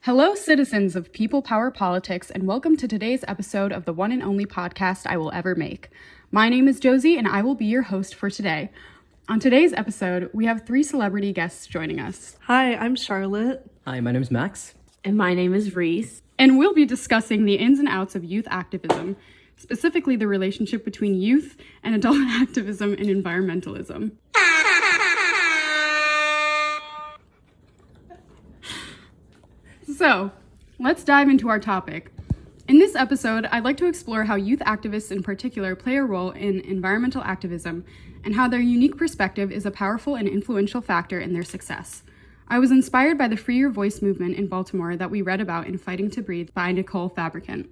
Hello, citizens of People Power Politics, and welcome to today's episode of the one and only podcast I will ever make. My name is Josie, and I will be your host for today. On today's episode, we have 3 celebrity guests joining us. Hi, I'm Charlotte. Hi, my name is Max. And my name is Reese. And we'll be discussing the ins and outs of youth activism, specifically the relationship between youth and adult activism and environmentalism. So, let's dive into our topic. In this episode, I'd like to explore how youth activists in particular play a role in environmental activism and how their unique perspective is a powerful and influential factor in their success. I was inspired by the Free Your Voice movement in Baltimore that we read about in Fighting to Breathe by Nicole Fabricant.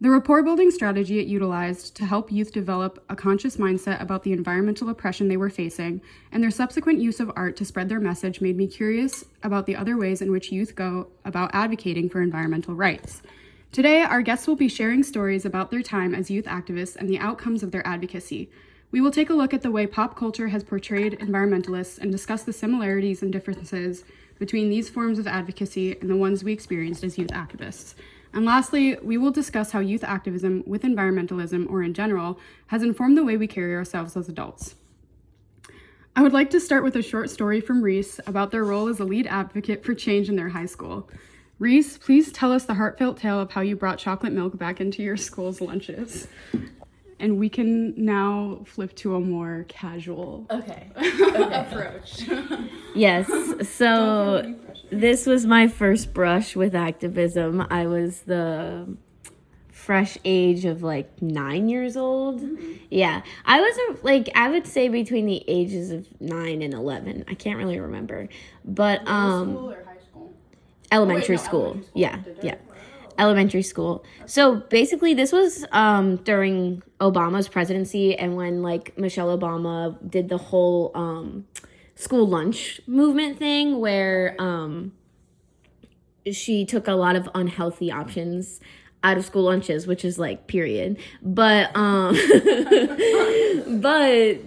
The rapport-building strategy it utilized to help youth develop a conscious mindset about the environmental oppression they were facing and their subsequent use of art to spread their message made me curious about the other ways in which youth go about advocating for environmental rights. Today, our guests will be sharing stories about their time as youth activists and the outcomes of their advocacy. We will take a look at the way pop culture has portrayed environmentalists and discuss the similarities and differences between these forms of advocacy and the ones we experienced as youth activists. And lastly, we will discuss how youth activism with environmentalism, or in general, has informed the way we carry ourselves as adults. I would like to start with a short story from Reese about their role as a lead advocate for change in their high school. Reese, please tell us the heartfelt tale of how you brought chocolate milk back into your school's lunches. And we can now flip to a more casual approach. Yes, so this was my first brush with activism. I was the fresh age of 9 years old. Mm-hmm. Yeah, I was I would say between the ages of 9 and 11. I can't really remember, but Middle school or high school? Elementary school. Yeah. Elementary school. So basically this was during Obama's presidency, and when Michelle Obama did the whole school lunch movement thing where she took a lot of unhealthy options out of school lunches, which is period. But but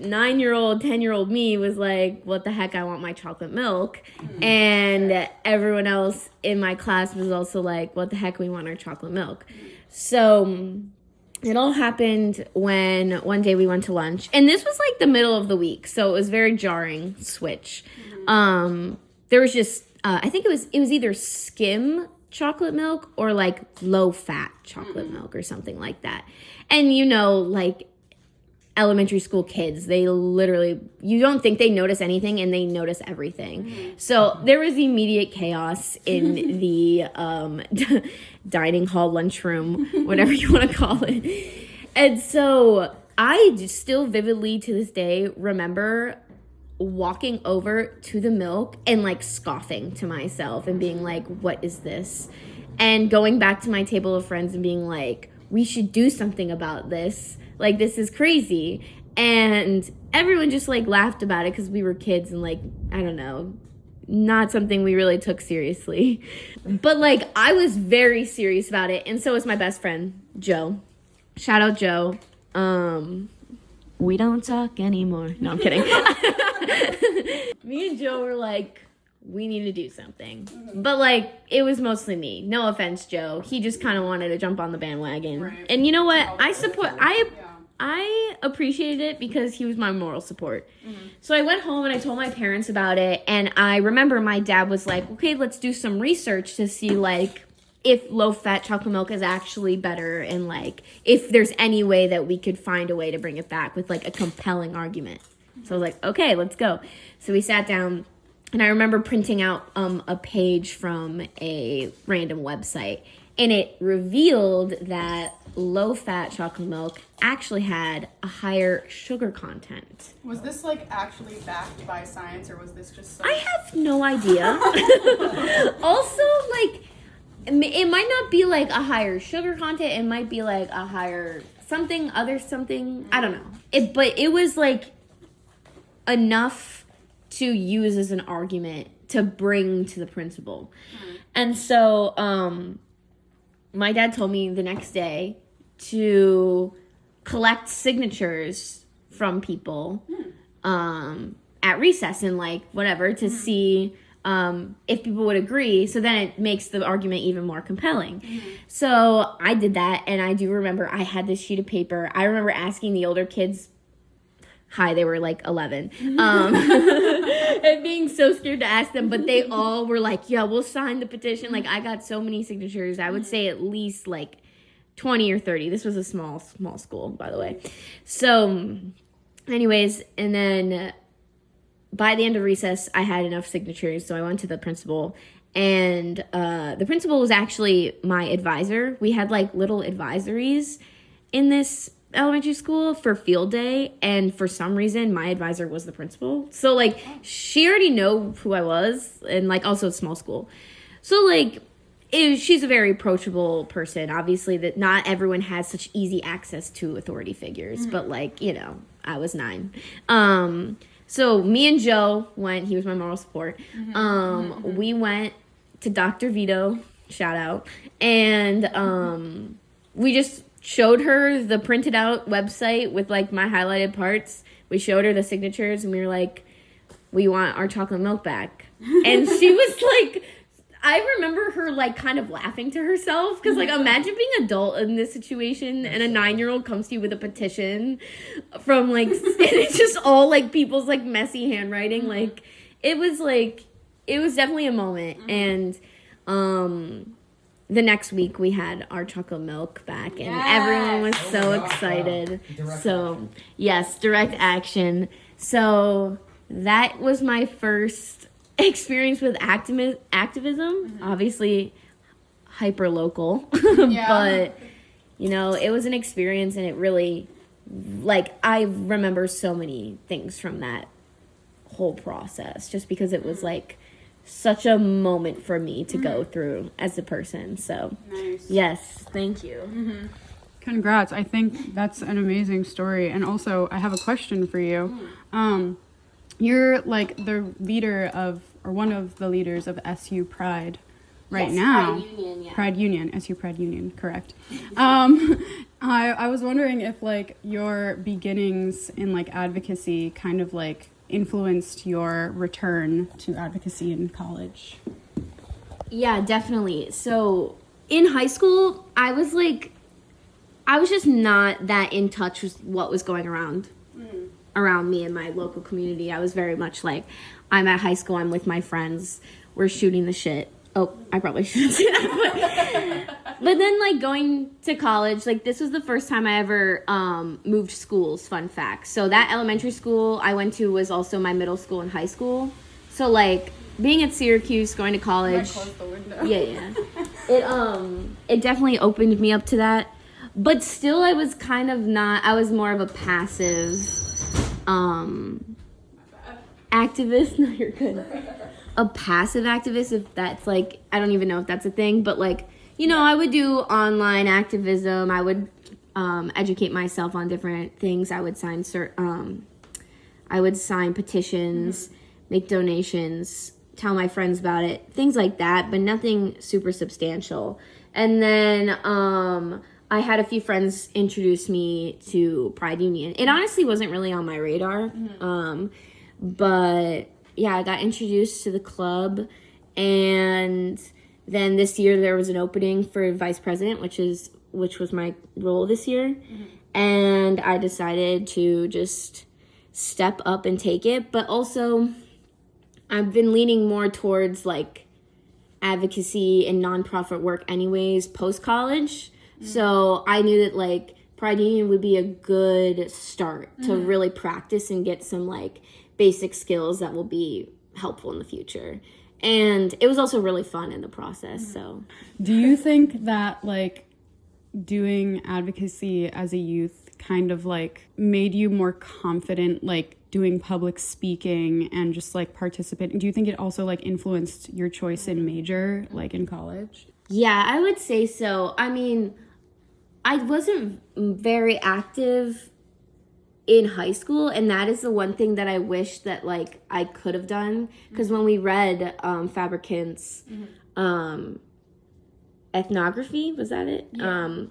9-year-old, 10-year-old me was like, what the heck, I want my chocolate milk. And everyone else in my class was also like, what the heck, we want our chocolate milk. So it all happened when one day we went to lunch, and this was the middle of the week, so it was very jarring switch. There was just I think it was either skim chocolate milk or low fat chocolate milk or something like that. And elementary school kids, they literally, you don't think they notice anything, and they notice everything. So there was immediate chaos in the dining hall, lunchroom, whatever you want to call it. And so I still vividly to this day remember walking over to the milk and scoffing to myself and being like, what is this? And going back to my table of friends and being like, we should do something about this. This is crazy. And everyone just laughed about it because we were kids and I don't know, not something we really took seriously. But I was very serious about it, and so was my best friend, Joe. Shout out Joe. We don't talk anymore. No, I'm kidding. Me and Joe were we need to do something. But it was mostly me. No offense, Joe. He just kind of wanted to jump on the bandwagon. Right. And you know what? I appreciated it because he was my moral support. So I went home and I told my parents about it, and I remember my dad was like, okay, let's do some research to see if low-fat chocolate milk is actually better, and if there's any way that we could find a way to bring it back with a compelling argument. So I was like, okay, let's go. So we sat down, and I remember printing out a page from a random website, and it revealed that low-fat chocolate milk actually had a higher sugar content. Was this actually backed by science, or was this just I have no idea. Also, it might not be a higher sugar content. It might be a higher something. I don't know. But it was enough to use as an argument to bring to the principal. And so my dad told me the next day to collect signatures from people at recess and whatever to see if people would agree. So then it makes the argument even more compelling. So I did that, and I do remember I had this sheet of paper. I remember asking the older kids, hi, they were like 11, and being so scared to ask them, but they all were like, yeah, we'll sign the petition. Like, I got so many signatures. I would say at least like 20 or 30. This was a small school, by the way. So anyways, and then by the end of recess, I had enough signatures, so I went to the principal, and the principal was actually my advisor. We had like little advisories in this elementary school for field day, and for some reason my advisor was the principal. So like she already know who I was, and like also a small school. So like she's a very approachable person. Obviously that not everyone has such easy access to authority figures, but like, you know, I was 9. So me and Joe went, he was my moral support. We went to Dr. Vito, shout out, and we just showed her the printed out website with like my highlighted parts. We showed her the signatures, and we were like, we want our chocolate milk back. And she was like, I remember her like kind of laughing to herself, because like imagine being an adult in this situation and a 9-year-old comes to you with a petition from like, and it's just all like people's like messy handwriting. Like it was definitely a moment. And the next week we had our chocolate milk back, and everyone was so excited. So yes, direct action. So that was my first experience with activism. Obviously hyper local, but you know, it was an experience, and it really, like, I remember so many things from that whole process, just because it was like such a moment for me to go through as a person. So yes, thank you. Congrats. I think that's an amazing story. And also I have a question for you. You're like the leader of, or one of the leaders of SU Pride right now. Pride Union, yeah. Pride Union, SU Pride Union, correct. I was wondering if like your beginnings in like advocacy kind of like influenced your return to advocacy in college. Yeah, definitely. So in high school, I was just not that in touch with what was going around me in my local community. I was very much like, I'm at high school, I'm with my friends, we're shooting the shit. Oh, I probably shouldn't say that. But then, like, going to college, like, this was the first time I ever moved schools, fun fact. So that elementary school I went to was also my middle school and high school. So, like, being at Syracuse, going to college. Close the window. Yeah. It definitely opened me up to that. But still, I was kind of not, I was more of a passive activist. No, you're good. A passive activist, if that's like, I don't even know if that's a thing, but like, you know, I would do online activism. I would educate myself on different things. I would sign petitions, make donations, tell my friends about it, things like that, but nothing super substantial. And then I had a few friends introduce me to Pride Union. It honestly wasn't really on my radar, but yeah, I got introduced to the club, and then this year there was an opening for vice president, which was my role this year, and I decided to just step up and take it. But also, I've been leaning more towards like advocacy and nonprofit work, anyways, post college. So I knew that like Pride Union would be a good start to really practice and get some like basic skills that will be helpful in the future. And it was also really fun in the process. So do you think that like doing advocacy as a youth kind of like made you more confident, like doing public speaking and just like participating? Do you think it also like influenced your choice in major, like in college? Yeah, I would say so. I mean, I wasn't very active in high school, and that is the one thing that I wish that like I could have done, because when we read Fabricant's ethnography, was that it? Yeah.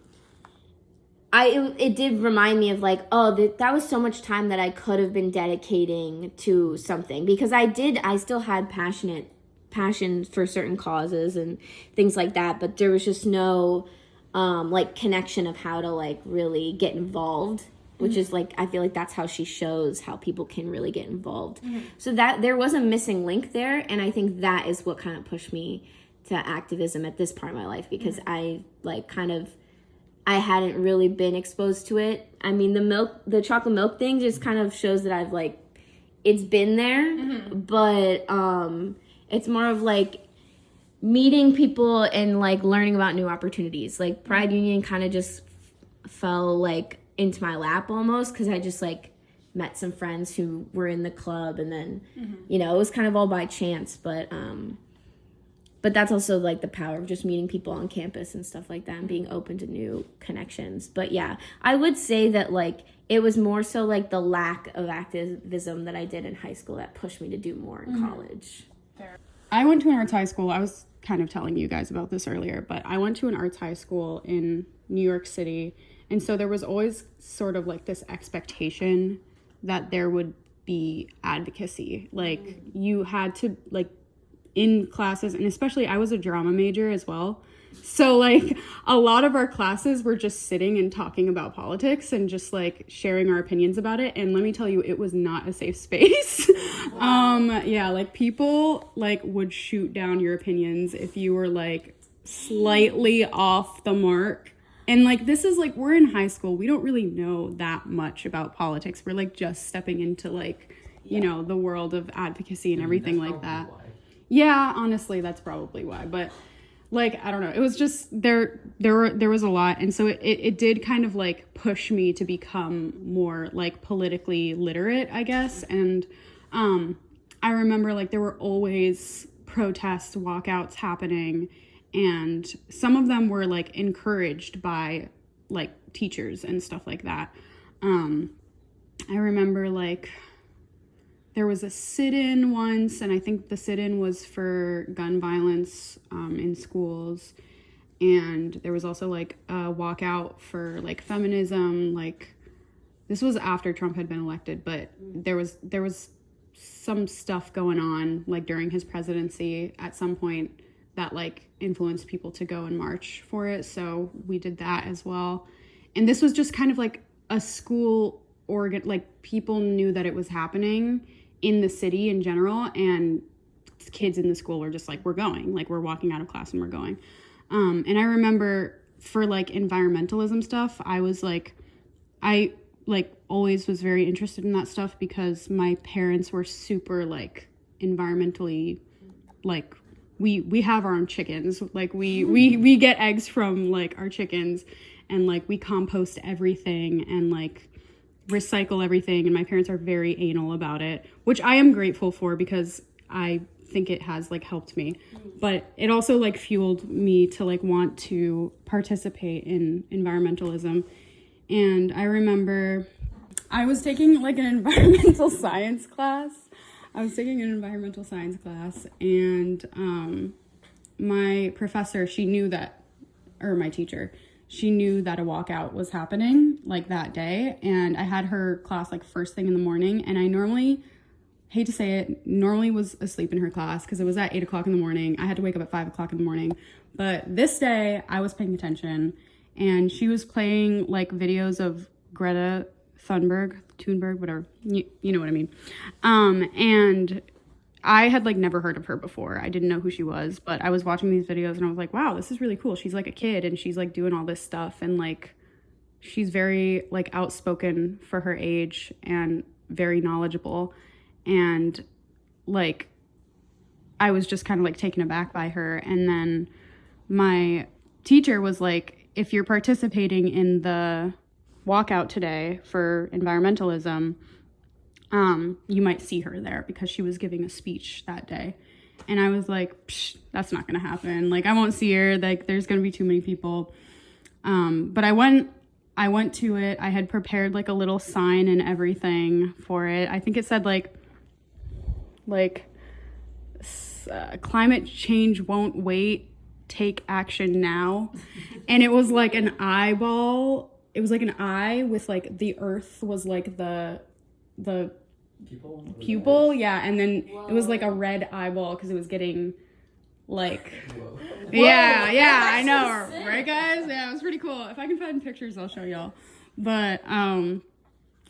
It did remind me of like, oh, that was so much time that I could have been dedicating to something, because I still had passion passion for certain causes and things like that, but there was just no like connection of how to like really get involved, which is like, I feel like that's how she shows how people can really get involved. So that there was a missing link there, and I think that is what kind of pushed me to activism at this part of my life, because I like kind of, I hadn't really been exposed to it. I mean, the chocolate milk thing just kind of shows that I've like, it's been there, but it's more of like meeting people and like learning about new opportunities. Like Pride Union kind of just fell like into my lap almost, because I just like met some friends who were in the club, and then you know, it was kind of all by chance, but that's also like the power of just meeting people on campus and stuff like that, and being open to new connections. But yeah, I would say that like it was more so like the lack of activism that I did in high school that pushed me to do more in college. I went to an arts high school. I was kind of telling you guys about this earlier, but I went to an arts high school in New York City. And so there was always sort of like this expectation that there would be advocacy. Like you had to like in classes, and especially I was a drama major as well. So like a lot of our classes were just sitting and talking about politics and just like sharing our opinions about it. And let me tell you, it was not a safe space. Yeah, like people like would shoot down your opinions if you were like slightly off the mark. And like, this is like, we're in high school. We don't really know that much about politics. We're like just stepping into like, you know, the world of advocacy and everything like that. Why. Yeah, honestly, that's probably why. But like, I don't know. It was just there was a lot. And so it did kind of like push me to become more like politically literate, I guess. And I remember like there were always protests, walkouts happening. And some of them were like encouraged by like teachers and stuff like that. I remember like there was a sit-in once, and I think the sit-in was for gun violence in schools. And there was also like a walkout for like feminism. Like this was after Trump had been elected, but there was some stuff going on like during his presidency at some point that like influenced people to go and march for it. So we did that as well. And this was just kind of like a school organ, like people knew that it was happening in the city in general, and kids in the school were just like, we're going, like we're walking out of class and we're going. And I remember for like environmentalism stuff, I like always was very interested in that stuff because my parents were super like environmentally like, we have our own chickens. Like we get eggs from like our chickens, and like we compost everything and like recycle everything. And my parents are very anal about it, which I am grateful for because I think it has like helped me. But it also like fueled me to like want to participate in environmentalism. And I remember I was taking like an environmental science class. And my professor, my teacher, she knew that a walkout was happening like that day. And I had her class like first thing in the morning. And I normally, hate to say it, normally was asleep in her class because it was at 8 o'clock in the morning. I had to wake up at 5 o'clock in the morning. But this day I was paying attention, and she was playing like videos of Greta Thunberg, whatever, you know what I mean. And I had like never heard of her before. I didn't know who she was, but I was watching these videos and I was like, wow, this is really cool. She's like a kid and she's like doing all this stuff, and like she's very like outspoken for her age and very knowledgeable. And like I was just kind of like taken aback by her. And then my teacher was like, if you're participating in the walkout today for environmentalism, you might see her there because she was giving a speech that day. And I was like, psh, that's not gonna happen. Like I won't see her, like there's gonna be too many people. But I went to it. I had prepared like a little sign and everything for it. I think it said like climate change won't wait, take action now. And it was like an eyeball. It was like an eye with like the earth was like the pupil, yeah. And then it was like a red eyeball because it was getting Like, Whoa. yeah, I know, right, guys? Yeah, it was pretty cool. If I can find pictures, I'll show y'all. But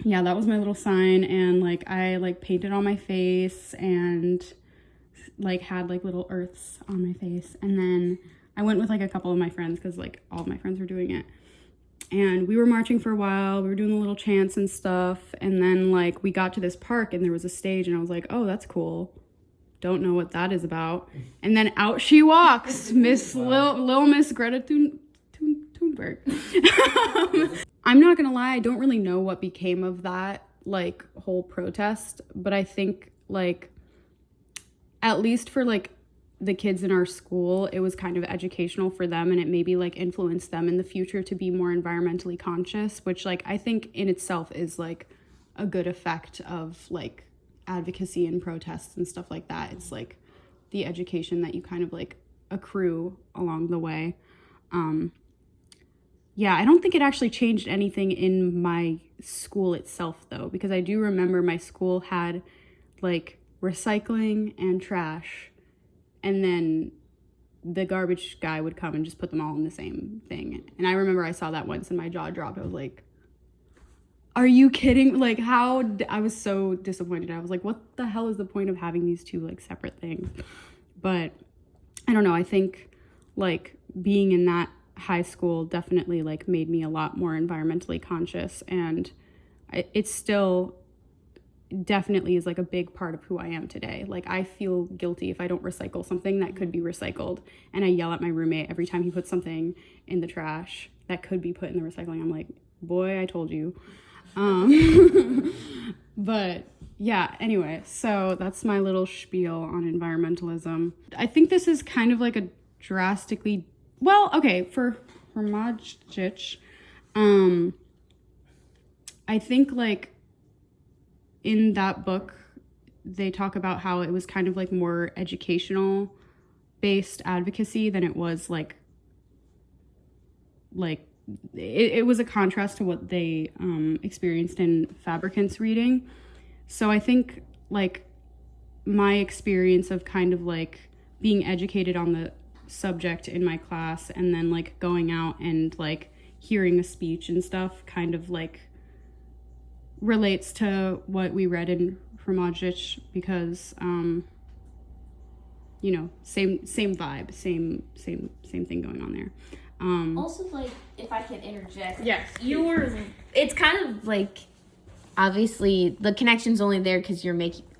yeah, that was my little sign, and like I like painted on my face and like had like little earths on my face, and then I went with like a couple of my friends because like all of my friends were doing it. And we were marching for a while. We were doing the little chants and stuff. And then like we got to this park and there was a stage and I was like, oh, that's cool. Don't know what that is about. And then out she walks, Miss Lil Miss Greta Thunberg. I'm not gonna lie, I don't really know what became of that like whole protest, but I think like at least for like the kids in our school, it was kind of educational for them, and it maybe like influenced them in the future to be more environmentally conscious, which like I think in itself is like a good effect of like advocacy and protests and stuff like that. It's like the education that you kind of like accrue along the way. Yeah, I don't think it actually changed anything in my school itself though, because I do remember my school had like recycling and trash, and then the garbage guy would come and just put them all in the same thing. And I remember I saw that once and my jaw dropped. I was like, are you kidding? Like I was so disappointed. I was like, what the hell is the point of having these two like separate things? But I don't know. I think like being in that high school definitely like made me a lot more environmentally conscious, and it's still definitely is like a big part of who I am today. Like I feel guilty if I don't recycle something that could be recycled, and I yell at my roommate every time he puts something in the trash that could be put in the recycling. I'm like, boy, I told you. But yeah, anyway, so that's my little spiel on environmentalism. I think this is kind of like a drastically, well, okay, for Majdic, I think like in that book, they talk about how it was kind of like more educational based advocacy than it was like it was a contrast to what they experienced in Fabricant's reading. So I think like my experience of kind of like being educated on the subject in my class and then like going out and like hearing a speech and stuff kind of like relates to what we read in Fromagich, because you know, same vibe, same thing going on there. Also, like, if I can interject, yes, it's kind of like, obviously the connection's only there because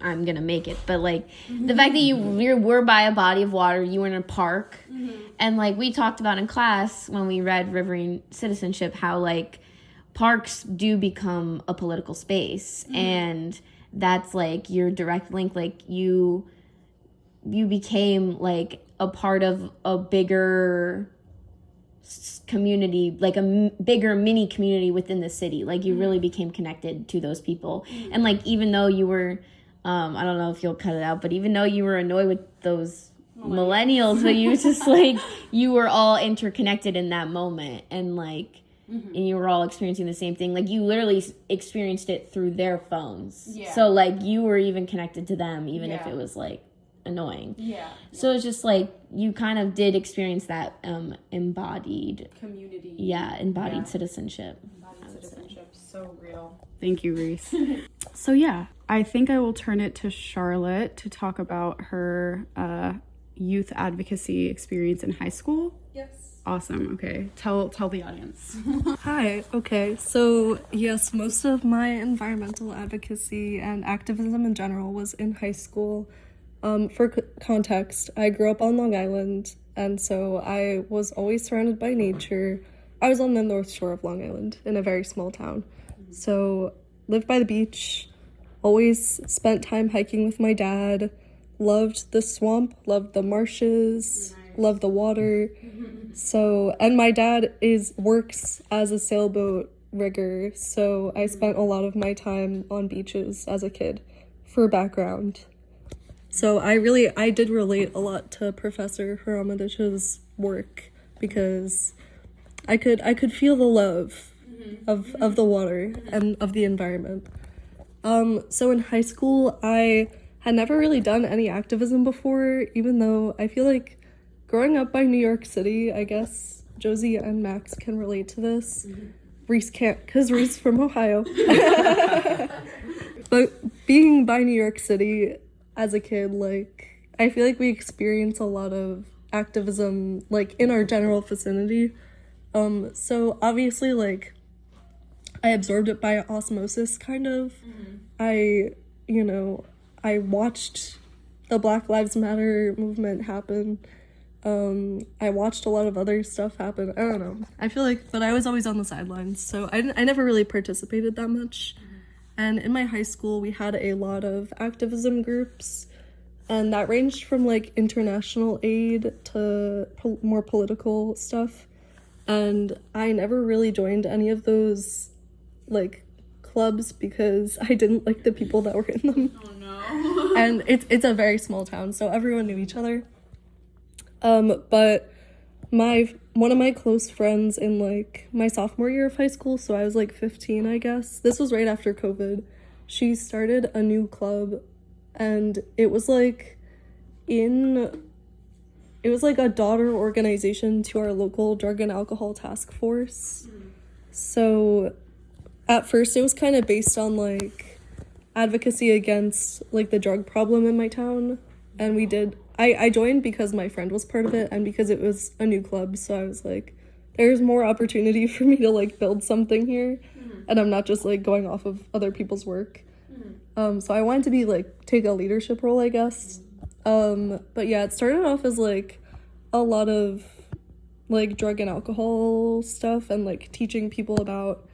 I'm gonna make it, but like the fact that you were by a body of water, you were in a park, and like we talked about in class when we read Riverine Citizenship, how like parks do become a political space, and that's like your direct link. Like you became like a part of a bigger community, like a bigger mini community within the city. Like you really became connected to those people, and like even though you were I don't know if you'll cut it out, but even though you were annoyed with those millennials, but you just like you were all interconnected in that moment, and like and you were all experiencing the same thing. Like you literally experienced it through their phones. So like you were even connected to them, even if it was like annoying. So it's just like you kind of did experience that embodied community. Embodied citizenship. Embodied citizenship. So real. Thank you, Reese. So yeah, I think I will turn it to Charlotte to talk about her youth advocacy experience in high school. Yes. Awesome. Okay. Tell the audience. Hi. Okay. So, yes, most of my environmental advocacy and activism in general was in high school. For context, I grew up on Long Island, and so I was always surrounded by nature. I was on the North Shore of Long Island in a very small town. So, lived by the beach, always spent time hiking with my dad, loved the swamp, loved the marshes, loved the water. So, and my dad works as a sailboat rigger, so I spent a lot of my time on beaches as a kid for background. So I did relate a lot to Professor Haramadic's work because I could feel the love of the water and of the environment. So in high school, I had never really done any activism before, even though I feel like growing up by New York City, I guess Josie and Max can relate to this. Reese can't, because Reese is from Ohio. But being by New York City as a kid, like, I feel like we experience a lot of activism, like, in our general vicinity. So obviously, like, I absorbed it by osmosis, kind of. I watched the Black Lives Matter movement happen. I watched a lot of other stuff happen. I don't know. I feel like, but I was always on the sidelines, so I never really participated that much. And in my high school, we had a lot of activism groups, and that ranged from, like, international aid to more political stuff. And I never really joined any of those, like, clubs because I didn't like the people that were in them. Oh no. And it's a very small town, so everyone knew each other. But one of my close friends in, like, my sophomore year of high school, so I was, like, 15, I guess. This was right after COVID. She started a new club, and it was, like, a daughter organization to our local drug and alcohol task force. So at first it was kind of based on, like, advocacy against, like, the drug problem in my town. And I joined because my friend was part of it and because it was a new club. So I was like, there's more opportunity for me to, like, build something here. And I'm not just, like, going off of other people's work. So I wanted to be, like, take a leadership role, I guess. But yeah, it started off as, like, a lot of, like, drug and alcohol stuff and, like, teaching people about,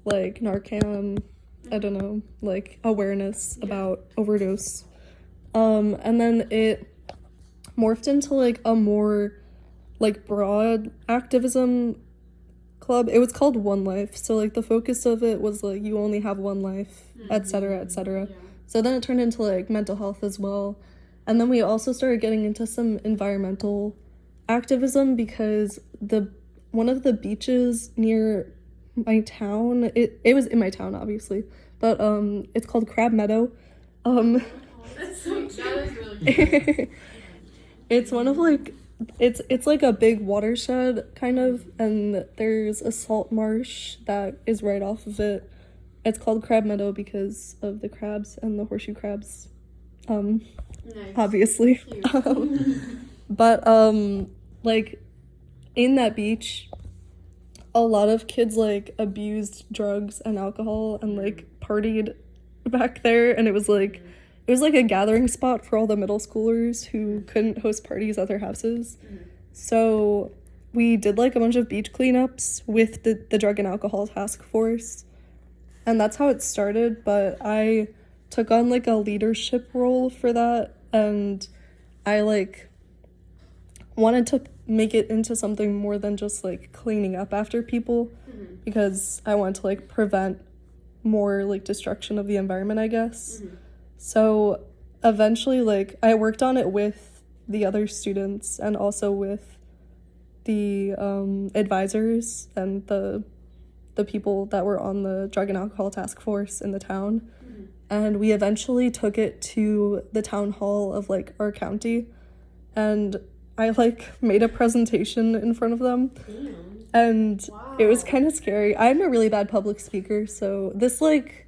like, Narcan, I don't know, like, awareness about overdose. And then it morphed into, like, a more, like, broad activism club. It was called One Life, so, like, the focus of it was, like, you only have one life, etc., etc. So then it turned into, like, mental health as well. And then we also started getting into some environmental activism because one of the beaches near my town, it was in my town, obviously, but it's called Crab Meadow. That's so cute. That is really cute. It's one of, like, it's like a big watershed, kind of, and there's a salt marsh that is right off of it. It's called Crab Meadow because of the crabs and the horseshoe crabs. Nice. Obviously. But like, in that beach, a lot of kids, like, abused drugs and alcohol and, like, partied back there, and it was like a gathering spot for all the middle schoolers who couldn't host parties at their houses. So we did, like, a bunch of beach cleanups with the drug and alcohol task force, and that's how it started. But I took on, like, a leadership role for that, and I, like, wanted to make it into something more than just, like, cleaning up after people, because I wanted to, like, prevent more, like, destruction of the environment, I guess. So eventually, like, I worked on it with the other students and also with the advisors and the people that were on the drug and alcohol task force in the town. And we eventually took it to the town hall of, like, our county, and I, like, made a presentation in front of them. And it was kind of scary. I'm a really bad public speaker, so this, like,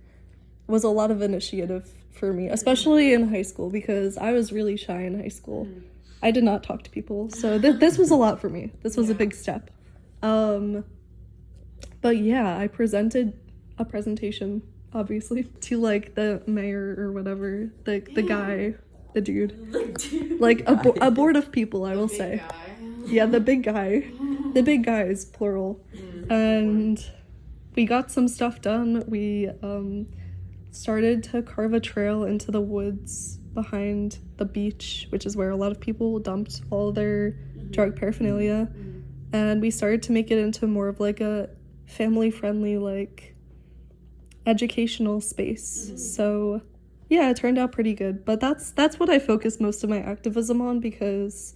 was a lot of initiative for me, especially in high school, because I was really shy in high school. I did not talk to people, so this was a lot for me. This was a big step. But yeah, I presented a presentation, obviously, to, like, the mayor or whatever, the guy, the dude, like, a board of people, I will say. Guy. Yeah, the big guy. The big guys, plural. And we got some stuff done. We started to carve a trail into the woods behind the beach, which is where a lot of people dumped all their drug paraphernalia. And we started to make it into more of, like, a family-friendly, like, educational space. So yeah, it turned out pretty good. But that's what I focused most of my activism on, because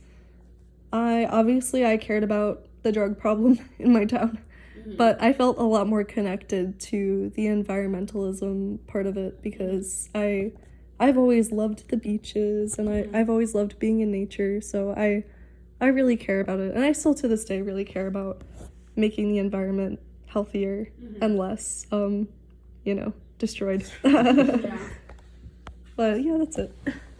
I cared about the drug problem in my town, but I felt a lot more connected to the environmentalism part of it, because I've always loved the beaches, and I've always loved being in nature, so I I really care about it, and I still to this day really care about making the environment healthier and less, destroyed. Yeah. But yeah, that's it.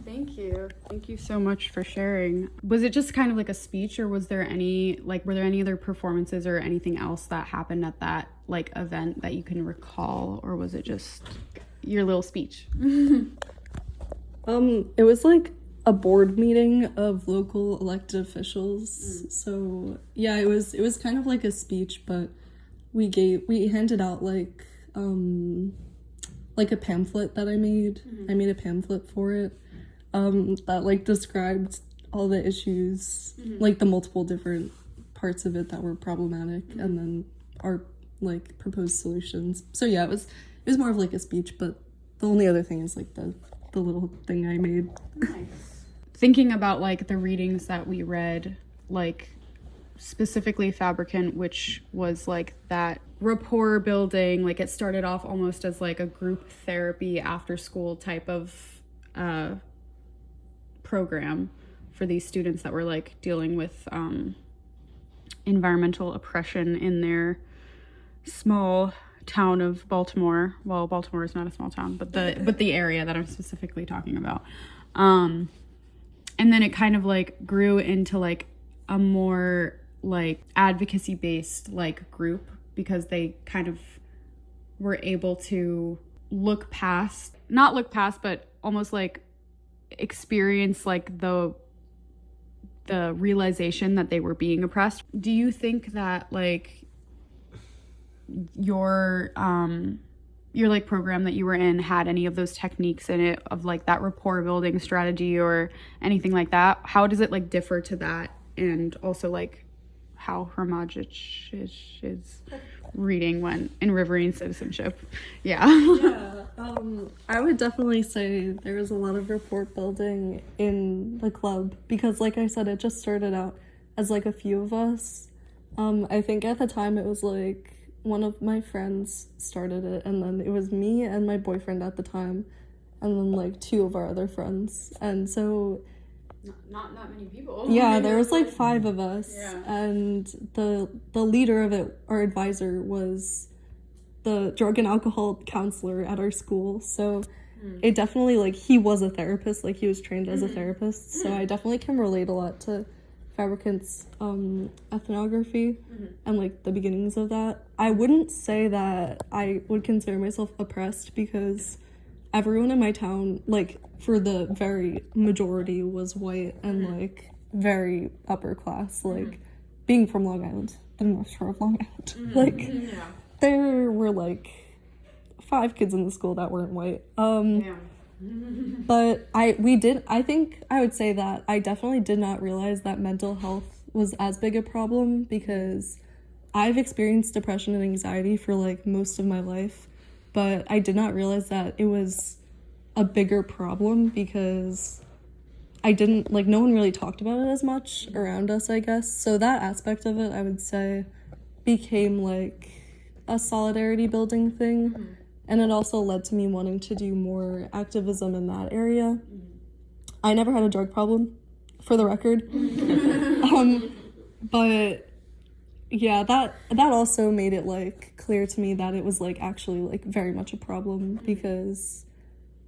Thank you. Thank you so much for sharing. Was it just kind of like a speech, or was there any, like, were there any other performances or anything else that happened at that, like, event that you can recall, or was it just your little speech? It was like a board meeting of local elected officials. So yeah, it was kind of like a speech, but we handed out like a pamphlet that I made. I made a pamphlet for it that like described all the issues, like the multiple different parts of it that were problematic, and then our like proposed solutions. So yeah, it was more of like a speech, but the only other thing is like the little thing I made. Nice. Thinking about like the readings that we read, like specifically Fabricant, which was like that rapport building, like it started off almost as like a group therapy after school type of program for these students that were like dealing with environmental oppression in their small town of Baltimore. Well, Baltimore is not a small town, but the area that I'm specifically talking about. And then it kind of like grew into like a more like advocacy based like group, because they kind of were able to not look past, but almost like experience like the realization that they were being oppressed. Do you think that like your like program that you were in had any of those techniques in it, of like that rapport building strategy or anything like that? How does it like differ to that, and also like how Hermagic's reading went in Riverine Citizenship? Yeah. I would definitely say there was a lot of rapport building in the club, because like I said, it just started out as like a few of us. I think at the time it was like one of my friends started it, and then it was me and my boyfriend at the time, and then like two of our other friends. And so not that many people. yeah, there was like 5 of us. Yeah. And the leader of it, our advisor, was the drug and alcohol counselor at our school. So it definitely, like, he was a therapist, like he was trained as a therapist. So I definitely can relate a lot to Fabricant's ethnography and like the beginnings of that. I wouldn't say that I would consider myself oppressed, because everyone in my town, like for the very majority, was white and like very upper class. Like being from Long Island, the North Shore of Long Island, like there were like 5 kids in the school that weren't white. But I think I would say that I definitely did not realize that mental health was as big a problem, because I've experienced depression and anxiety for like most of my life, but I did not realize that it was a bigger problem, because I didn't, like, no one really talked about it as much around us, I guess. So that aspect of it, I would say, became like a solidarity building thing. And it also led to me wanting to do more activism in that area. I never had a drug problem, for the record. But yeah, that also made it like clear to me that it was like actually like very much a problem, because,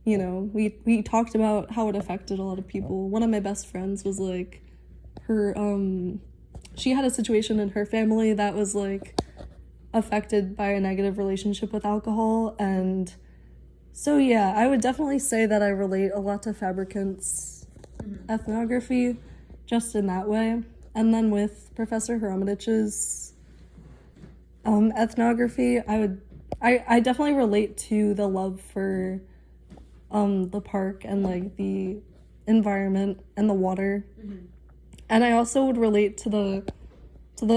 you know, we talked about how it affected a lot of people. One of my best friends was like, her she had a situation in her family that was like affected by a negative relationship with alcohol. And so yeah, I would definitely say that I relate a lot to Fabricant's ethnography just in that way. And then with Professor Hromadic's ethnography, I definitely relate to the love for the park and like the environment and the water. And I also would relate to the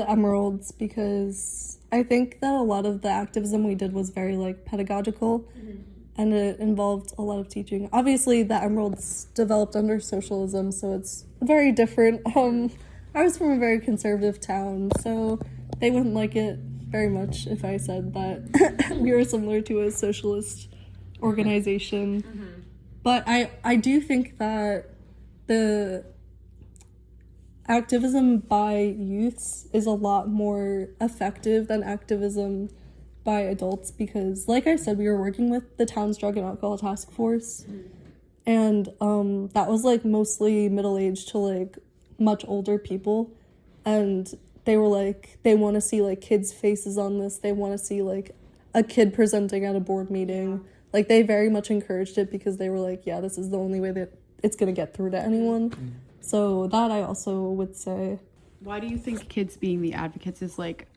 emeralds, because I think that a lot of the activism we did was very like pedagogical, and it involved a lot of teaching. Obviously the emeralds developed under socialism, so it's very different. I was from a very conservative town, so they wouldn't like it very much if I said that we were similar to a socialist organization. But I do think that activism by youths is a lot more effective than activism by adults because, like I said, we were working with the town's drug and alcohol task force, and that was like mostly middle-aged to like much older people, and they were like, they want to see like kids' faces on this, they want to see like a kid presenting at a board meeting. Like, they very much encouraged it because they were like, yeah, this is the only way that it's going to get through to anyone. So that I also would say. Why do you think kids being the advocates is like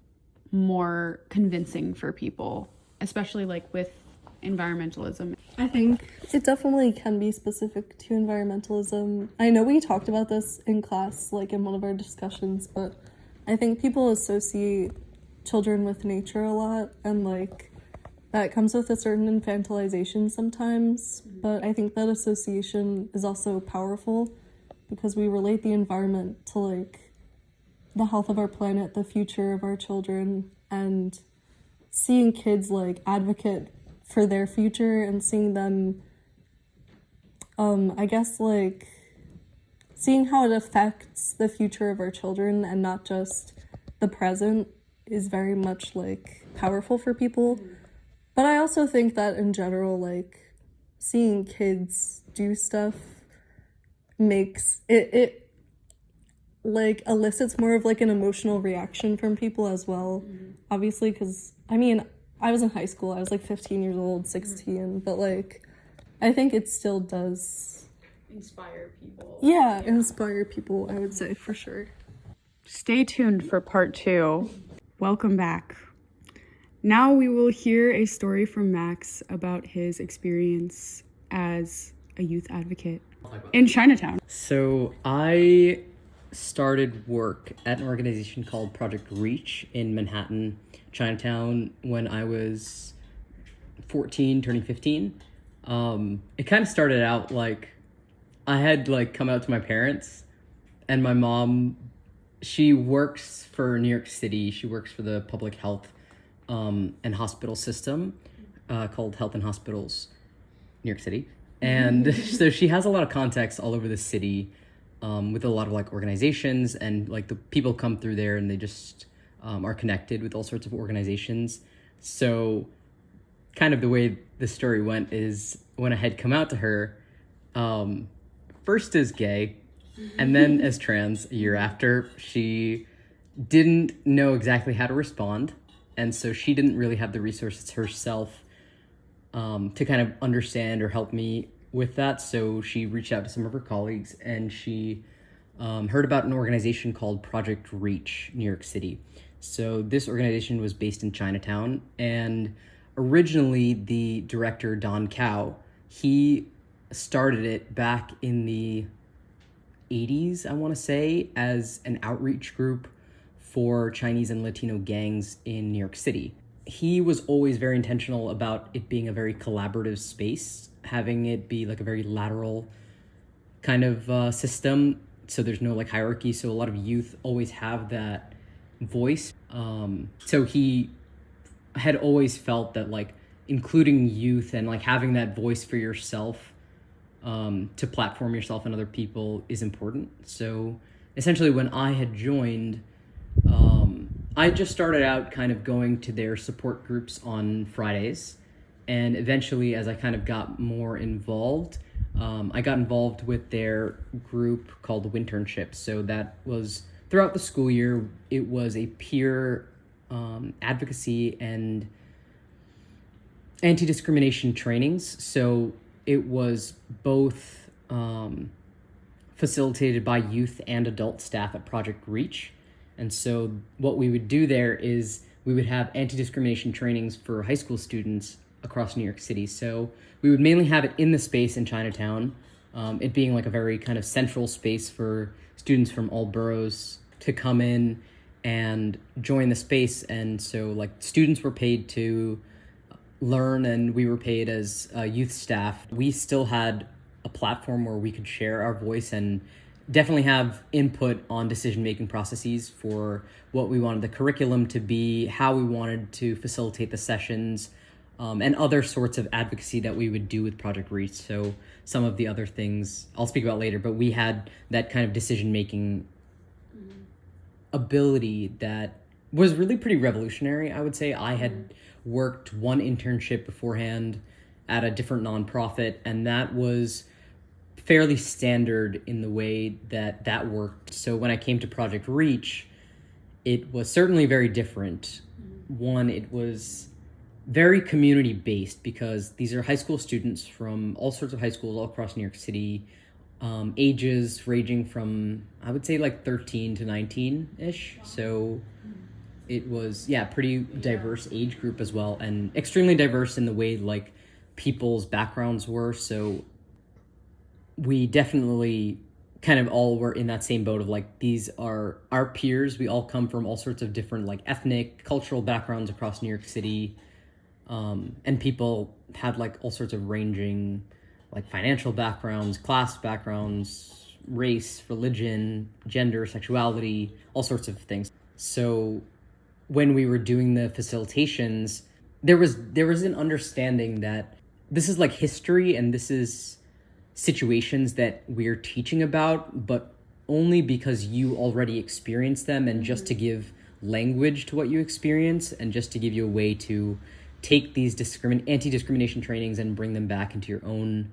more convincing for people, especially like with environmentalism? I think it definitely can be specific to environmentalism. I know we talked about this in class, like in one of our discussions, but I think people associate children with nature a lot, and like that comes with a certain infantilization sometimes, but I think that association is also powerful because we relate the environment to like the health of our planet, the future of our children, and seeing kids like advocate for their future and seeing them, I guess like seeing how it affects the future of our children and not just the present is very much like powerful for people. But I also think that in general, like seeing kids do stuff makes it like elicits more of like an emotional reaction from people as well. Obviously, because I mean, I was in high school, I was like 15 years old, 16, but like I think it still does Inspire people. yeah, inspire people, I would say, for sure. Stay tuned for part 2. Welcome back. Now we will hear a story from Max about his experience as a youth advocate in Chinatown. So I started work at an organization called Project Reach in Manhattan, Chinatown, when I was 14, turning 15. It kind of started out like I had like come out to my parents, and my mom, she works for New York City. She works for the public health and hospital system called Health and Hospitals New York City. And so she has a lot of contacts all over the city with a lot of like organizations, and like the people come through there and they just are connected with all sorts of organizations. So kind of the way the story went is when I had come out to her, first as gay and then as trans a year after, she didn't know exactly how to respond. And so she didn't really have the resources herself to kind of understand or help me with that. So she reached out to some of her colleagues, and she heard about an organization called Project Reach, New York City. So this organization was based in Chinatown, and originally the director, Don Cao, he started it back in the 80s, I want to say, as an outreach group for Chinese and Latino gangs in New York City. He was always very intentional about it being a very collaborative space, having it be like a very lateral kind of system. So there's no like hierarchy. So a lot of youth always have that voice. So he had always felt that like including youth and like having that voice for yourself to platform yourself and other people is important. So essentially when I had joined, I just started out kind of going to their support groups on Fridays. And eventually, as I kind of got more involved, I got involved with their group called the Winternship. So that was throughout the school year. It was a peer advocacy and anti-discrimination trainings. So it was both facilitated by youth and adult staff at Project Reach. And so what we would do there is we would have anti-discrimination trainings for high school students across New York City. So we would mainly have it in the space in Chinatown, it being like a very kind of central space for students from all boroughs to come in and join the space. And so like students were paid to learn, and we were paid as youth staff. We still had a platform where we could share our voice and definitely have input on decision-making processes for what we wanted the curriculum to be, how we wanted to facilitate the sessions, and other sorts of advocacy that we would do with Project Reach. So some of the other things I'll speak about later, but we had that kind of decision-making ability that was really pretty revolutionary, I would say. I had worked one internship beforehand at a different nonprofit, and that was fairly standard in the way that that worked. So when I came to Project Reach, it was certainly very different. One, it was very community based because these are high school students from all sorts of high schools all across New York City, ages ranging from, I would say, like 13 to 19-ish. So it was, pretty diverse age group as well, and extremely diverse in the way like people's backgrounds were. So we definitely kind of all were in that same boat of like, these are our peers. We all come from all sorts of different like ethnic, cultural backgrounds across New York City. And people had like all sorts of ranging like financial backgrounds, class backgrounds, race, religion, gender, sexuality, all sorts of things. So when we were doing the facilitations, there was an understanding that this is like history and this is situations that we're teaching about, but only because you already experienced them, and just to give language to what you experience, and just to give you a way to take these anti-discrimination trainings and bring them back into your own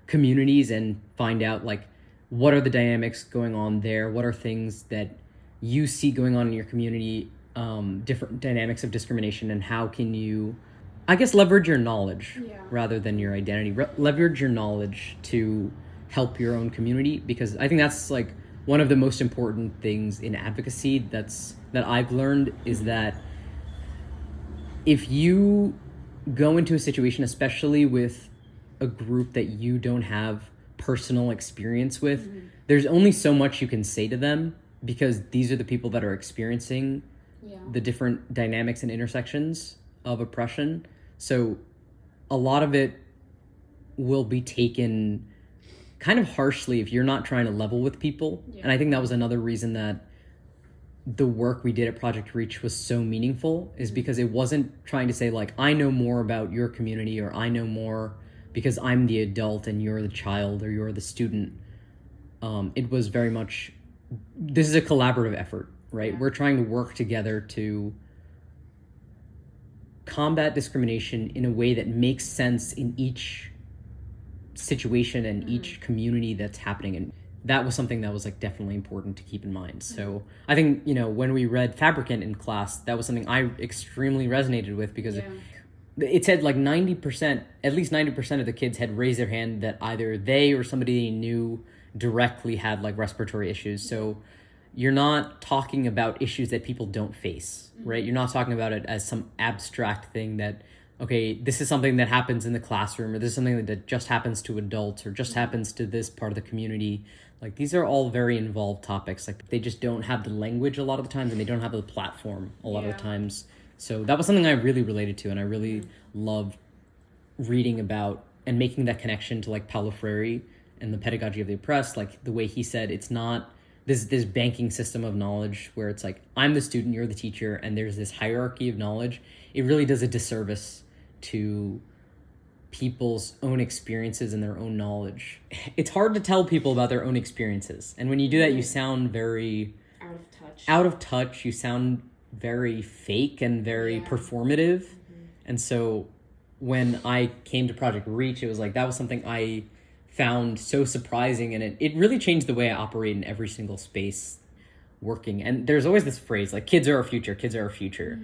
communities and find out like what are the dynamics going on there, what are things that you see going on in your community, different dynamics of discrimination, and how can you, I guess, leverage your knowledge rather than your identity. Leverage your knowledge to help your own community, because I think that's like one of the most important things in advocacy that I've learned, is that if you go into a situation, especially with a group that you don't have personal experience with, there's only so much you can say to them, because these are the people that are experiencing the different dynamics and intersections of oppression. So a lot of it will be taken kind of harshly if you're not trying to level with people. And I think that was another reason that the work we did at Project Reach was so meaningful, is because it wasn't trying to say like, I know more about your community, or I know more because I'm the adult and you're the child or you're the student. It was very much, this is a collaborative effort, right? We're trying to work together to combat discrimination in a way that makes sense in each situation and each community that's happening. And that was something that was like definitely important to keep in mind. So I think, when we read Fabricant in class, that was something I extremely resonated with, because it said like 90%, at least 90% of the kids had raised their hand that either they or somebody they knew directly had like respiratory issues. So you're not talking about issues that people don't face, right? You're not talking about it as some abstract thing that, okay, this is something that happens in the classroom, or this is something that just happens to adults, or just happens to this part of the community. Like, these are all very involved topics. Like, they just don't have the language a lot of the times, and they don't have the platform a lot of the times. So that was something I really related to, and I really loved reading about and making that connection to like Paulo Freire and the pedagogy of the oppressed. Like the way he said, it's not this banking system of knowledge where it's like, I'm the student, you're the teacher, and there's this hierarchy of knowledge. It really does a disservice to people's own experiences and their own knowledge. It's hard to tell people about their own experiences. And when you do that, you sound very out of touch. You sound very fake and very performative. And so when I came to Project Reach, it was like, that was something I found so surprising, and it really changed the way I operate in every single space working. And there's always this phrase like, kids are our future, kids are our future.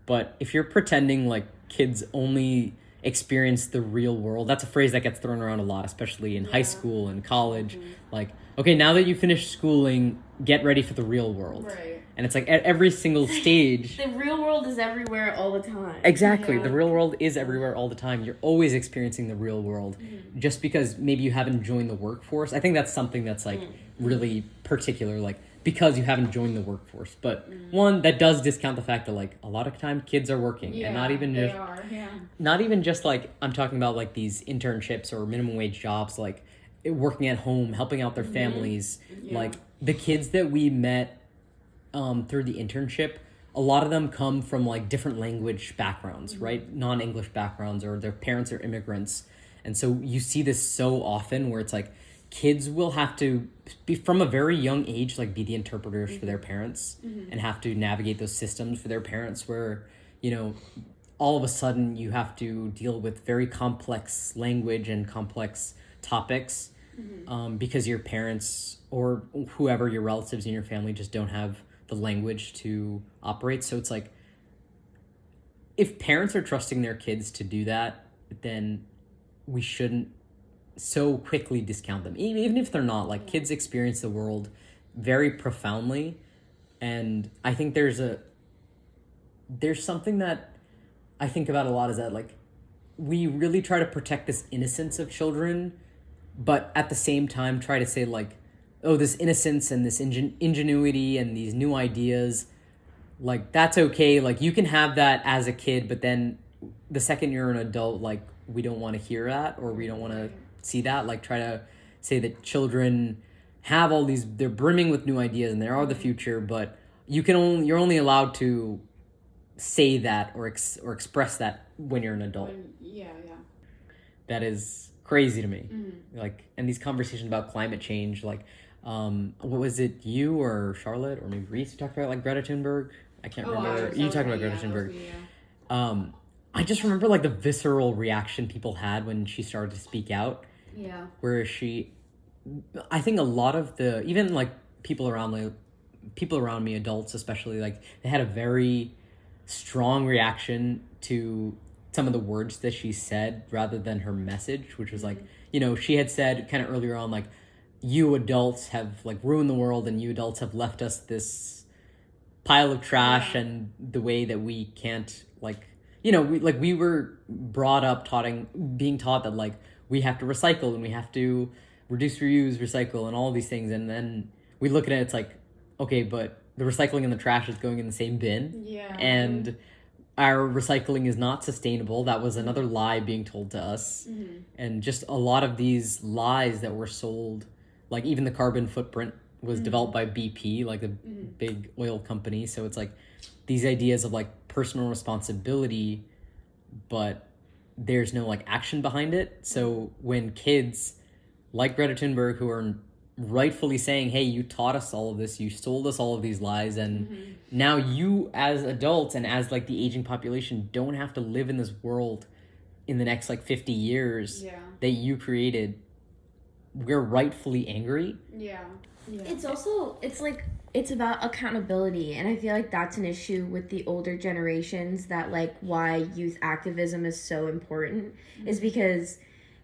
But if you're pretending like kids only experience the real world, that's a phrase that gets thrown around a lot, especially in high school and college. Like, okay, now that you finished schooling, get ready for the real world. Right. And it's like at every single stage. The real world is everywhere all the time. Exactly. The real world is everywhere all the time. You're always experiencing the real world. Just because maybe you haven't joined the workforce. I think that's something that's like really particular, like because you haven't joined the workforce. But one, that does discount the fact that like a lot of time kids are working, and not even just not even just like I'm talking about like these internships or minimum wage jobs, like working at home, helping out their families. Like the kids that we met through the internship, a lot of them come from like different language backgrounds, right? Non-English backgrounds, or their parents are immigrants. And so you see this so often where it's like kids will have to be from a very young age, like be the interpreters for their parents and have to navigate those systems for their parents where, all of a sudden you have to deal with very complex language and complex topics because your parents or whoever your relatives in your family just don't have the language to operate. So it's like, if parents are trusting their kids to do that, then we shouldn't so quickly discount them, even if they're not. Like, kids experience the world very profoundly, and I think there's something that I think about a lot, is that like we really try to protect this innocence of children, but at the same time try to say like, oh, this innocence and this ingenuity and these new ideas, like, that's okay, like you can have that as a kid, but then the second you're an adult, like, we don't want to hear that, or we don't want to see that. Like, try to say that children have all these, they're brimming with new ideas and they are the future, but you're only allowed to say that or express that when you're an adult. Yeah. That is crazy to me. Like, and these conversations about climate change, like, what was it, you or Charlotte or maybe Reese, you talked about like Greta Thunberg? I can't remember. You talked about Greta Thunberg. I just remember like the visceral reaction people had when she started to speak out. Yeah. Where I think a lot of even like people around me, adults especially, like they had a very strong reaction to some of the words that she said rather than her message, which was like, she had said kind of earlier on, like, you adults have like ruined the world and you adults have left us this pile of trash, and the way that we can't, like, we were brought up being taught that like we have to recycle and we have to reduce, reuse, recycle, and all these things, and then we look at it, it's like, okay, but the recycling and the trash is going in the same bin, and our recycling is not sustainable. That was another lie being told to us, and just a lot of these lies that were sold, like even the carbon footprint was developed by BP, like a big oil company. So it's like these ideas of like personal responsibility, but there's no like action behind it. So when kids like Greta Thunberg, who are rightfully saying, hey, you taught us all of this, you sold us all of these lies, and now you as adults and as like the aging population don't have to live in this world in the next like 50 years that you created, we're rightfully angry. It's also, it's about accountability, and I feel like that's an issue with the older generations, that like why youth activism is so important is because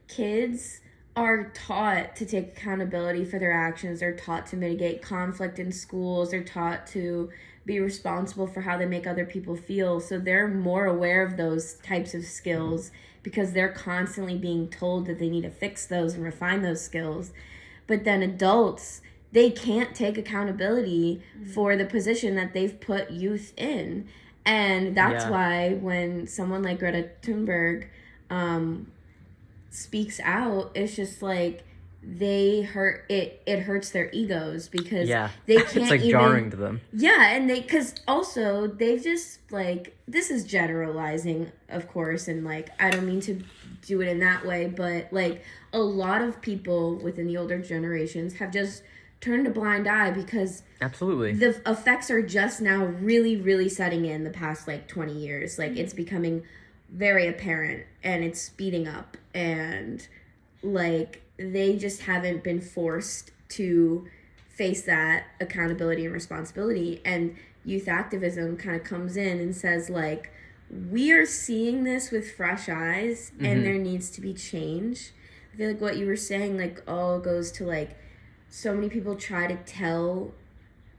kids are taught to take accountability for their actions. They're taught to mitigate conflict in schools. They're taught to be responsible for how they make other people feel. So they're more aware of those types of skills because they're constantly being told that they need to fix those and refine those skills. But then adults, they can't take accountability for the position that they've put youth in. And that's why when someone like Greta Thunberg speaks out, it's just like it hurts their egos because they can't it's like jarring to them. And because also they've just like, this is generalizing, of course, and like I don't mean to do it in that way, but like a lot of people within the older generations have just turned a blind eye because absolutely the effects are just now really, really setting in the past like 20 years. Like it's becoming very apparent and it's speeding up, and like they just haven't been forced to face that accountability and responsibility. And youth activism kind of comes in and says like, we are seeing this with fresh eyes and there needs to be change. I feel like what you were saying like all goes to like, so many people try to tell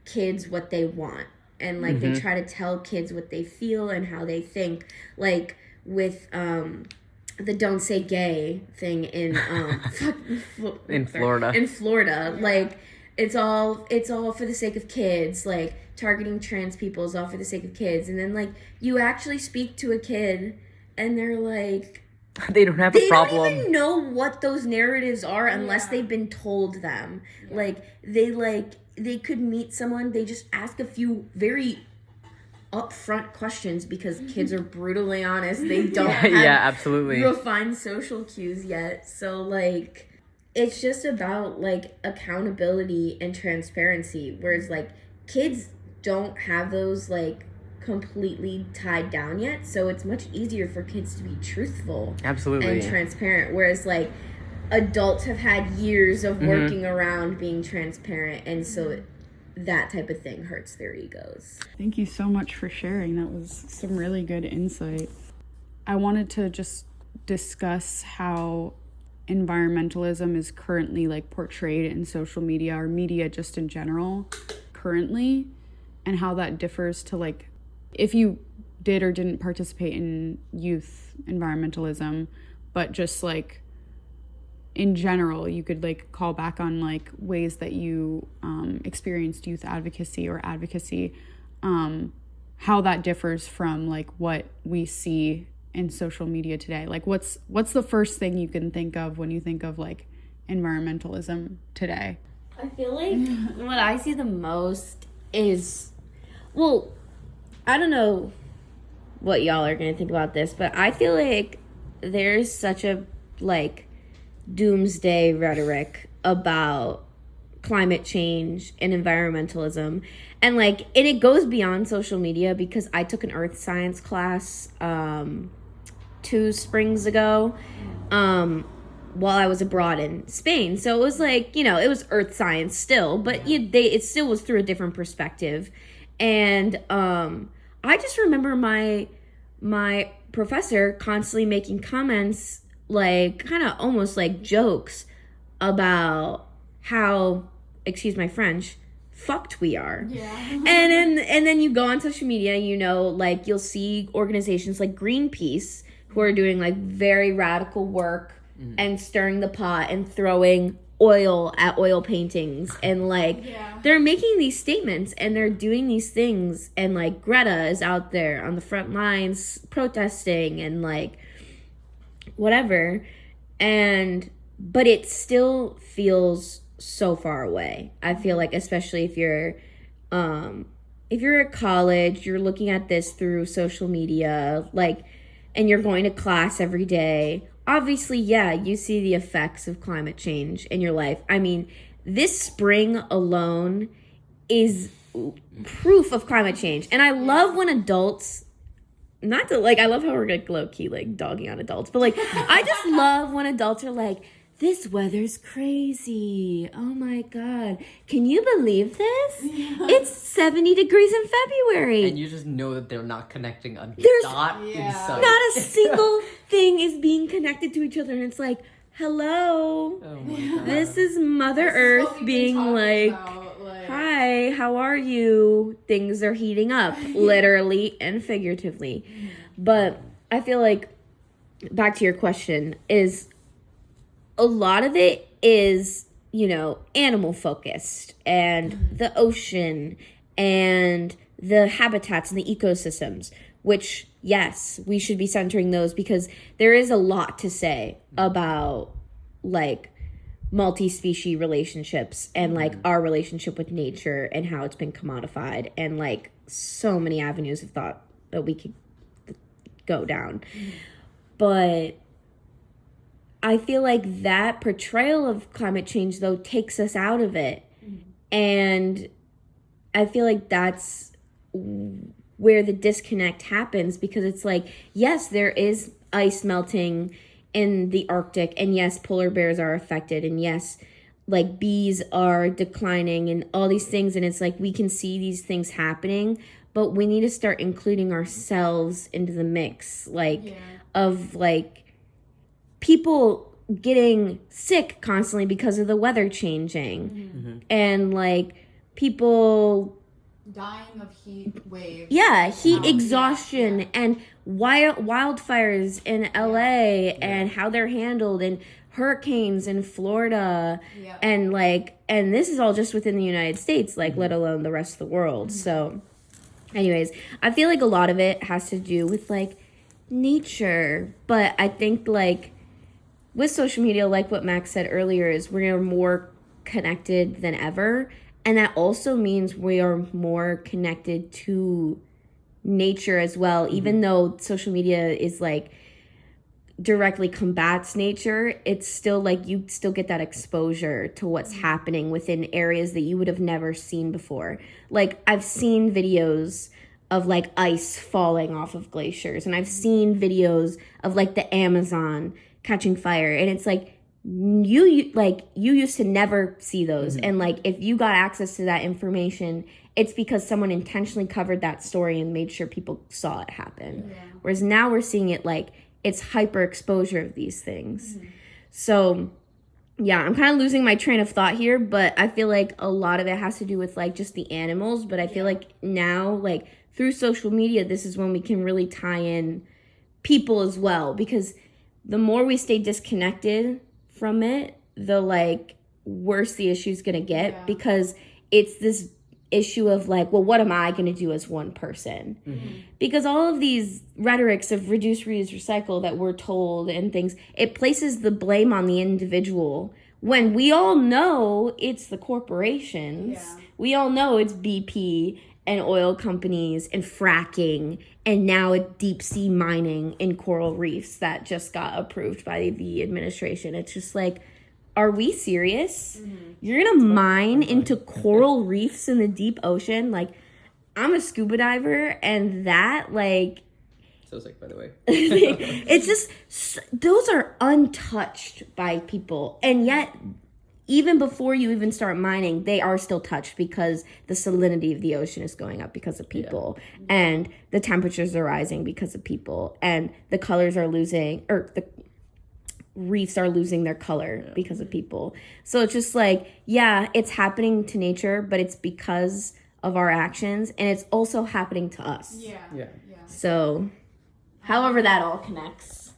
kids what they want, and like they try to tell kids what they feel and how they think, like with the don't say gay thing in in Florida. Like it's all for the sake of kids, like targeting trans people is all for the sake of kids. And then like you actually speak to a kid and they're like, they don't have a problem. They don't even know what those narratives are unless they've been told them. Like they could meet someone, they just ask a few very upfront questions because kids are brutally honest. They don't have absolutely refined social cues yet. So like it's just about like accountability and transparency, whereas like kids don't have those like completely tied down yet, so it's much easier for kids to be truthful Absolutely. and transparent, whereas like adults have had years of working around being transparent, and so that type of thing hurts their egos. Thank you so much for sharing. That was some really good insight. I wanted to just discuss how environmentalism is currently like portrayed in social media or media just in general currently, and how that differs to like if you did or didn't participate in youth environmentalism, but just like in general, you could like call back on like ways that you experienced youth advocacy or advocacy, how that differs from like what we see in social media today. Like what's the first thing you can think of when you think of like environmentalism today? I feel like what I see the most is, well, I don't know what y'all are going to think about this, but I feel like there's such a like doomsday rhetoric about climate change and environmentalism, and like, and it goes beyond social media, because I took an earth science class 2 springs ago while I was abroad in Spain, so it was like, you know, it was earth science still, but it still was through a different perspective. And I just remember my professor constantly making comments, like kind of almost like jokes, about how, excuse my French, fucked we are. Yeah. and then you go on social media, you know, like you'll see organizations like Greenpeace who are doing like very radical work and stirring the pot and throwing oil at oil paintings, and like they're making these statements and they're doing these things, and like Greta is out there on the front lines protesting and like whatever, but it still feels so far away. I feel like, especially if you're at college, you're looking at this through social media, like, and you're going to class every day. Obviously, yeah, you see the effects of climate change in your life. I mean, this spring alone is proof of climate change. And I love when adults, not to, like, I love how we're like low-key, like, dogging on adults, but, like, I just love when adults are like, this weather's crazy. Oh, my God. Can you believe this? Yeah. It's 70 degrees in February. And you just know that they're not connecting a There's dot in sight. Not a single thing is being connected to each other. And it's like, hello. Oh my God. This is Mother Earth being like, hi, how are you? Things are heating up, literally and figuratively. But I feel like, back to your question, is a lot of it is, you know, animal focused, and the ocean and the habitats and the ecosystems, which, yes, we should be centering those, because there is a lot to say about like multi-species relationships and like our relationship with nature and how it's been commodified, and like so many avenues of thought that we could go down. But I feel like that portrayal of climate change, though, takes us out of it. And I feel like that's where the disconnect happens, because it's like, yes, there is ice melting in the Arctic, and yes, polar bears are affected, and yes, like bees are declining and all these things. And it's like, we can see these things happening, but we need to start including ourselves into the mix, like, of like, people getting sick constantly because of the weather changing, and like people dying of heat waves. Yeah, heat exhaustion and wildfires in LA and how they're handled, and hurricanes in Florida, and like, and this is all just within the United States, like, let alone the rest of the world. So anyways, I feel like a lot of it has to do with like nature, but I think like with social media, like what Max said earlier, is we're more connected than ever. And that also means we are more connected to nature as well, even though social media is like directly combats nature, it's still like you still get that exposure to what's happening within areas that you would have never seen before. Like I've seen videos of like ice falling off of glaciers, and I've seen videos of like the Amazon catching fire, and it's like you used to never see those. And like if you got access to that information, it's because someone intentionally covered that story and made sure people saw it happen. Whereas now we're seeing it like it's hyper exposure of these things. So yeah, I'm kind of losing my train of thought here, but I feel like a lot of it has to do with like just the animals. But I feel like now, like through social media, this is when we can really tie in people as well, because the more we stay disconnected from it, the like worse the issue's gonna get, because it's this issue of like, well, what am I going to do as one person? Because all of these rhetorics of reduce, reuse, recycle that we're told and things, it places the blame on the individual when we all know it's the corporations. We all know it's BP and oil companies and fracking and now deep sea mining in coral reefs that just got approved by the administration. It's just like, are we serious? You're gonna mine into coral reefs in the deep ocean? Like, I'm a scuba diver, and that, like... So sick, by the way. It's just... Those are untouched by people. And yet, even before you even start mining, they are still touched because the salinity of the ocean is going up because of people. And the temperatures are rising because of people. And the colors are losing... Or the reefs are losing their color because of people. So it's just like, yeah, it's happening to nature, but it's because of our actions, and it's also happening to us. So however that all connects.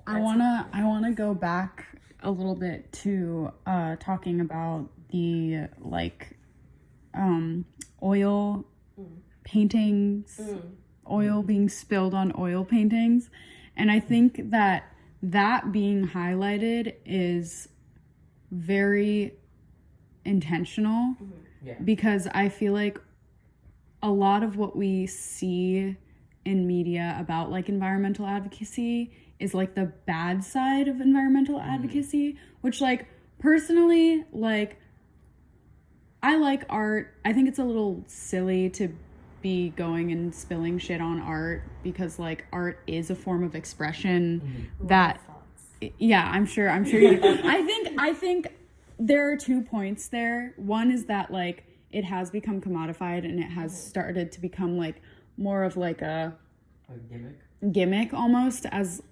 I wanna go back a little bit to talking about the like oil paintings, oil being spilled on oil paintings, and I think that being highlighted is very intentional, because I feel like a lot of what we see in media about like environmental advocacy is like the bad side of environmental advocacy, which like personally, like I like art. I think it's a little silly to be going and spilling shit on art, because like art is a form of expression that I'm sure you I think there are 2 points there. One is that like it has become commodified and it has started to become like more of like a gimmick almost, as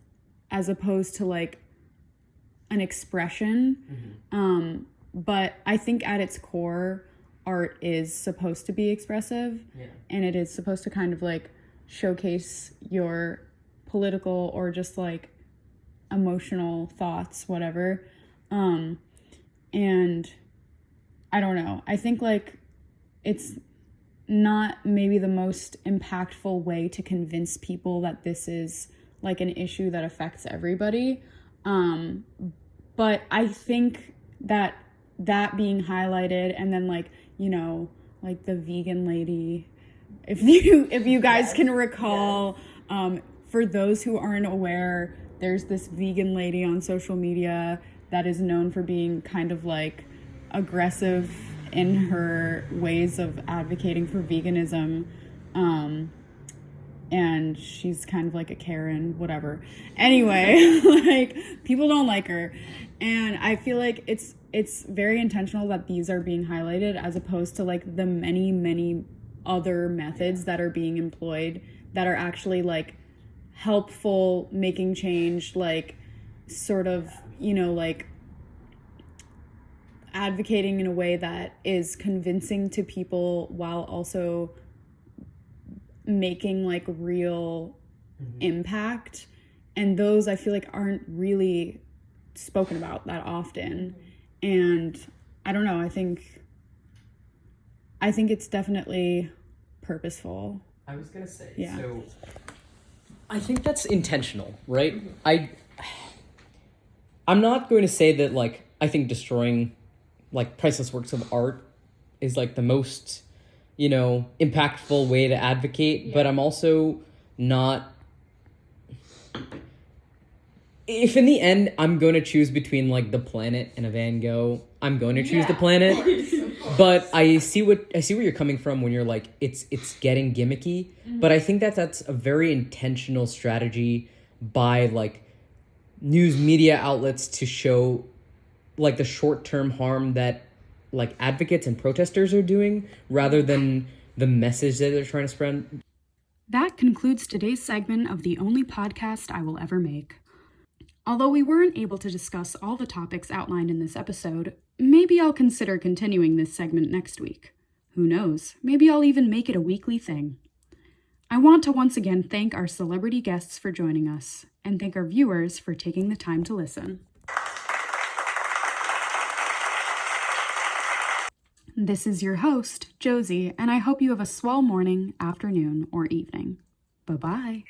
opposed to like an expression. But I think at its core, art is supposed to be expressive, and it is supposed to kind of like showcase your political or just like emotional thoughts, whatever. And I don't know, I think like it's not maybe the most impactful way to convince people that this is like an issue that affects everybody, but I think that being highlighted, and then like, you know, like the vegan lady, if you guys can recall, for those who aren't aware, there's this vegan lady on social media that is known for being kind of like aggressive in her ways of advocating for veganism, and she's kind of like a Karen, whatever. Anyway, like people don't like her, and I feel like it's very intentional that these are being highlighted, as opposed to like the many other methods that are being employed that are actually like helpful, making change, like sort of, you know, like advocating in a way that is convincing to people while also making like real impact. And those I feel like aren't really spoken about that often. And I don't know, I think it's definitely purposeful. I was gonna say, Yeah. So I think that's intentional, right? I'm not going to say that like I think destroying like priceless works of art is like the most, you know, impactful way to advocate, but I'm also not. if in the end I'm going to choose between like the planet and a Van Gogh, I'm going to choose the planet. But I see where you're coming from when you're like it's getting gimmicky. But I think that's a very intentional strategy by like news media outlets to show like the short-term harm that like advocates and protesters are doing rather than the message that they're trying to spread. That concludes today's segment of the only podcast I will ever make. Although we weren't able to discuss all the topics outlined in this episode, maybe I'll consider continuing this segment next week. Who knows? Maybe I'll even make it a weekly thing. I want to once again thank our celebrity guests for joining us, and thank our viewers for taking the time to listen. This is your host, Josie, and I hope you have a swell morning, afternoon, or evening. Bye-bye.